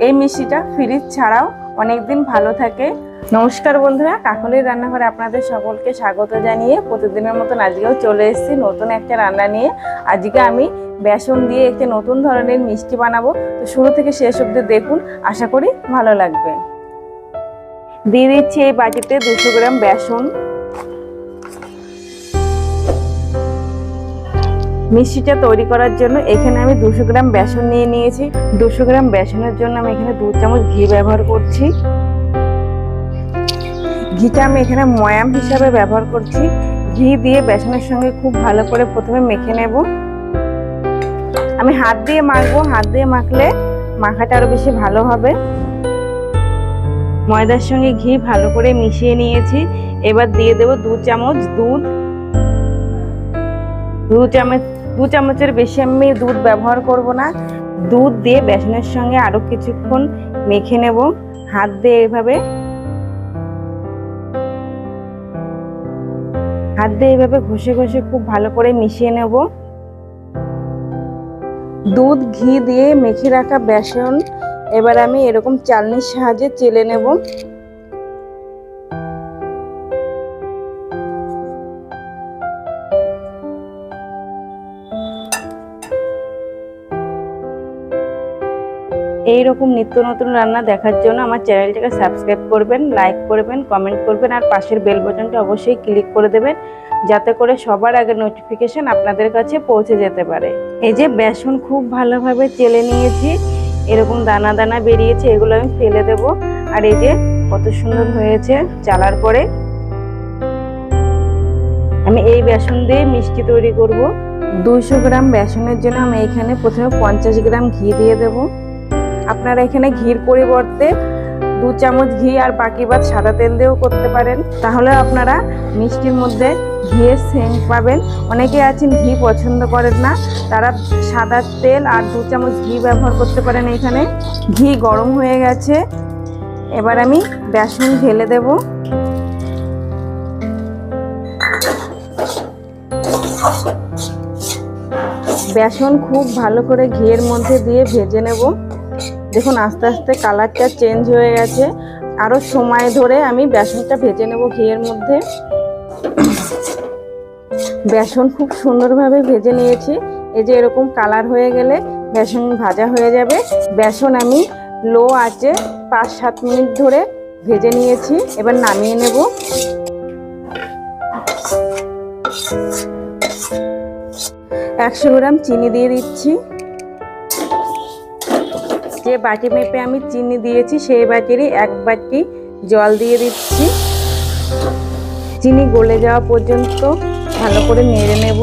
এই মিষ্টিটা ফ্রিজ ছাড়াও অনেক দিন ভালো থাকে। নমস্কার বন্ধুরা, কাকলির রান্নাঘরে আপনাদের সকলকে স্বাগত জানিয়ে প্রতিদিনের মতন আজকেও চলে এসেছি নতুন একটা রান্না নিয়ে। আজকে আমি বেসন দিয়ে একটি নতুন ধরনের মিষ্টি বানাবো। তো শুরু থেকে শেষ অবধি দেখুন, আশা করি ভালো লাগবে। দিয়ে দিচ্ছি এই বাটিতে 200 গ্রাম বেসন। মিষ্টিটা তৈরি করার জন্য এখানে আমি 200 গ্রাম বেসন নিয়ে নিয়েছি। 200 গ্রাম বেসনের জন্য আমি এখানে 2 চামচ ঘি ব্যবহার করছি। ঘিটা আমি এখানে ময়াম হিসাবে ব্যবহার করছি। ঘি দিয়ে বেসনের সঙ্গে খুব ভালো করে প্রথমে মেখে নেব। আমি হাত দিয়ে মাখবো, হাত দিয়ে মাখলে মাখাটা আরো বেশি ভালো হবে। ময়দার সঙ্গে ঘি ভালো করে মিশিয়ে নিয়েছি। এবার দিয়ে দেব 2 চামচ দুধ। 2 চামচের বেশি আমি দুধ ব্যবহার করব না। দুধ দিয়ে বেসনের সঙ্গে আরো কিছুক্ষণ মেখে নেব হাত দিয়ে। এভাবে ঘষে ঘষে খুব ভালো করে মিশিয়ে নেব। দুধ ঘি দিয়ে মেখে রাখা বেসন এবার আমি এরকম চালনির সাহায্যে চেলে নেব। এইরকম নিত্য নতুন রান্না দেখার জন্য আমার চ্যানেলটাকে সাবস্ক্রাইব করবেন, লাইক করবেন, কমেন্ট করবেন আর পাশের বেল বাটনটা অবশ্যই ক্লিক করে দেবেন, যাতে করে সবার আগে নোটিফিকেশন আপনাদের কাছে পৌঁছে যেতে পারে। এই যে বেসন খুব ভালোভাবে চেলে নিয়েছি, এরকম দানা দানা বেরিয়েছে, এগুলো আমি ফেলে দেব। আর এই যে কত সুন্দর হয়েছে চালার পরে। আমি এই বেসন দিয়ে মিষ্টি তৈরি করব। 200 গ্রাম বেসনের জন্য আমি এখানে প্রথমে 50 গ্রাম ঘি দিয়ে দেব। আপনারা এখানে ঘির পরিবর্তে 2 চামচ ঘি আর বাকি বাদ সাদা তেল দিয়েও করতে পারেন, তাহলে আপনারা মিষ্টির মধ্যে ঘিয়ের সেন্ট পাবেন। অনেকে আছেন ঘি পছন্দ করেন না, তারা সাদা তেল আর 2 চামচ ঘি ব্যবহার করতে পারেন। এখানে ঘি গরম হয়ে গেছে, এবার আমি বেসন ঢেলে দেব। বেসন খুব ভালো করে ঘিয়ের মধ্যে দিয়ে ভেজে নেব। দেখুন আস্তে আস্তে কালারটা চেঞ্জ হয়ে গেছে। আরো সময় ধরে আমি বেসনটা ভেজে নেব ঘিয়ের মধ্যে। বেসন খুব সুন্দরভাবে ভেজে নিয়েছি। এই যে এরকম কালার হয়ে গেলে বেসন ভাজা হয়ে যাবে। বেসন আমি লো আঁচে 5-7 মিনিট ধরে ভেজে নিয়েছি। এবার নামিয়ে নেব। একশো গ্রাম চিনি দিয়ে দিচ্ছি। যে বাটি মেপে আমি চিনি দিয়েছি সেই বাটিরই 1 বাটি জল দিয়ে দিচ্ছি। চিনি গলে যাওয়া পর্যন্ত ভালো করে নেড়ে নেব।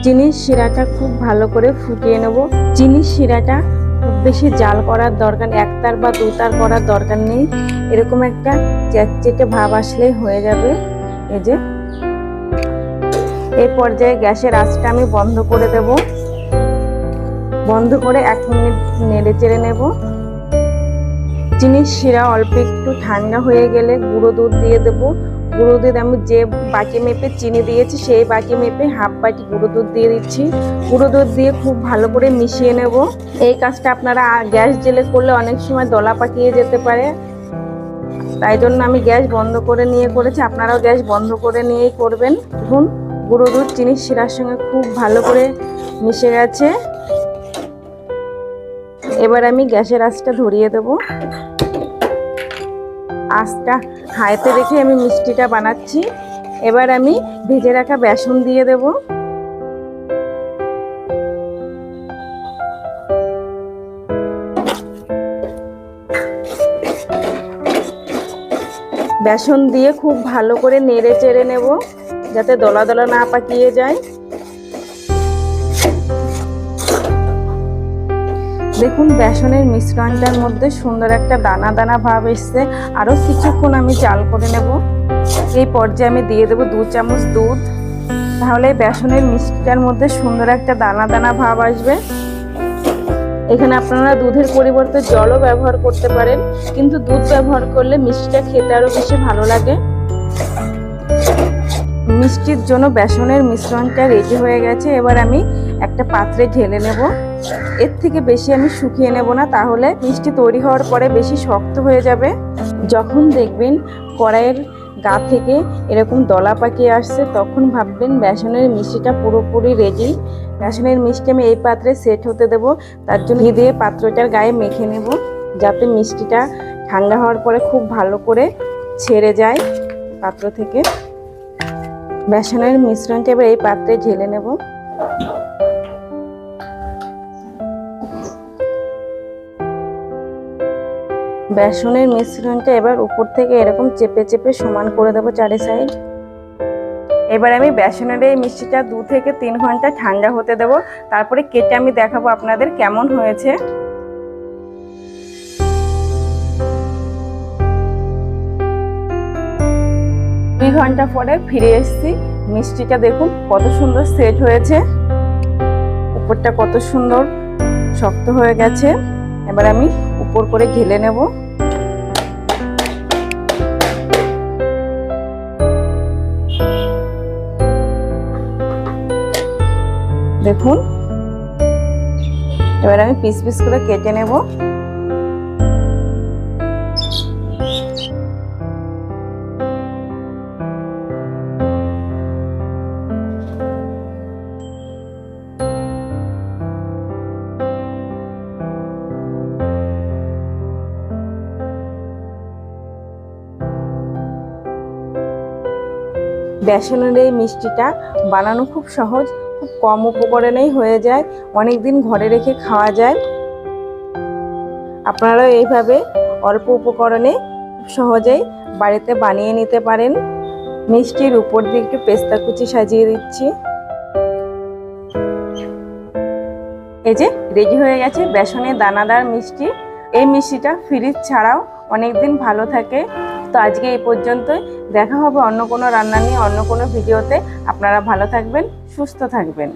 চিনির শিরাটা খুব ভালো করে ফুটিয়ে নেব। চিনির শিরাটা খুব বেশি জাল করার দরকার নেই, 1 তার বা 2 তার করার দরকার নেই। এরকম একটা চ্যাটচেটে ভাব আসলেই হয়ে যাবে। এই যে এই পর্যায়ে গ্যাসের আঁচটা আমি বন্ধ করে দেব। বন্ধ করে 1 মিনিট নেড়ে চেড়ে নেব। চিনির শিরা অল্প একটু ঠান্ডা হয়ে গেলে গুঁড়ো দুধ দিয়ে দেব। গুঁড়ো দুধ আমি যে বাটি মেপে চিনি দিয়েছি সেই বাটি মেপে 1/2 বাটি গুঁড়ো দুধ দিয়ে দিচ্ছি। গুঁড়ো দুধ দিয়ে খুব ভালো করে মিশিয়ে নেব। এই কাজটা আপনারা গ্যাস জেলে করলে অনেক সময় দলা পাকিয়ে যেতে পারে, তাই জন্য আমি গ্যাস বন্ধ করে নিয়ে করেছি। আপনারাও গ্যাস বন্ধ করে নিয়েই করবেন। দেখুন গুঁড়ো দুধ চিনির শিরার সঙ্গে খুব ভালো করে মিশে গেছে। এবার আমি গ্যাসের আঁচটা ধরিয়ে দেব। আঁচটা হাইতে রেখে আমি মিষ্টিটা বানাচ্ছি। এবার আমি ভেজে রাখা বেসন দিয়ে দেব। বেসন দিয়ে খুব ভালো করে নেড়ে চেড়ে নেব, যাতে দলা দলা না পাকিয়ে যায়। দেখুন বেসনের মিশ্রণটার মধ্যে সুন্দর একটা দানা দানা ভাব এসছে। আরো কিছুক্ষণ আমি জাল করে নেব। এই পর্যায়ে আমি দিয়ে দেব 2 চামচ দুধ, তাহলে বেসনের মিষ্টিটার মধ্যে সুন্দর একটা দানা দানা ভাব আসবে। এখানে আপনারা দুধের পরিবর্তে জলও ব্যবহার করতে পারেন, কিন্তু দুধ ব্যবহার করলে মিষ্টিটা খেতে আরো বেশি ভালো লাগে। মিষ্টির জন্য বেসনের মিশ্রণটা রেডি হয়ে গেছে। এবার আমি একটা পাত্রে ঢেলে নেব। এর থেকে বেশি আমি শুকিয়ে নেব না, তাহলে মিষ্টি তৈরি হওয়ার পরে বেশি শক্ত হয়ে যাবে। যখন দেখবেন কড়াইয়ের গা থেকে এরকম দলা পাকিয়ে আসছে, তখন ভাববেন বেসনের মিষ্টিটা পুরোপুরি রেডি। বেসনের মিষ্টি আমি এই পাত্রে সেট হতে দেব। তার জন্য ঘি দিয়ে পাত্রটার গায়ে মেখে নেব, যাতে মিষ্টিটা ঠান্ডা হওয়ার পরে খুব ভালো করে ছেড়ে যায় পাত্র থেকে। বেসনের মিশ্রণটা এবার এই পাত্রে ঢেলে নেব। বেসনের মিশ্রণটা এবার উপর থেকে এরকম চেপে চেপে সমান করে দেবো চারি সাইড। এবার আমি বেসনের এই মিষ্টিটা 2 থেকে 3 ঘন্টা ঠান্ডা হতে দেব, তারপরে কেটে আমি দেখাবো আপনাদের কেমন হয়েছে। 2 ঘন্টা পরে ফিরে এসেছি। মিষ্টিটা দেখুন কত সুন্দর সেট হয়েছে, উপরটা কত সুন্দর শক্ত হয়ে গেছে। এবার আমি উপর করে ঢেলে নেব। দেখুন, এবার আমি পিস পিস করে কেটে নেব। বেসনের এই মিষ্টিটা বানানো খুব সহজ, খুব কম উপকরণেই হয়ে যায়, অনেক দিন ঘরে রেখে খাওয়া যায়। আপনারাও এইভাবে অল্প উপকরণে খুব সহজেই বাড়িতে বানিয়ে নিতে পারেন। মিষ্টির উপর দিয়ে একটু পেস্তা কুচি সাজিয়ে দিচ্ছি। এই যে রেডি হয়ে গেছে বেসনের দানাদার মিষ্টি। এই মিষ্টিটা ফ্রিজ ছাড়াও অনেক দিন ভালো থাকে। তো আজকে এই পর্যন্তই, দেখা হবে অন্য কোনো রান্না নিয়ে অন্য কোনো ভিডিওতে। আপনারা ভালো থাকবেন, সুস্থ থাকবেন।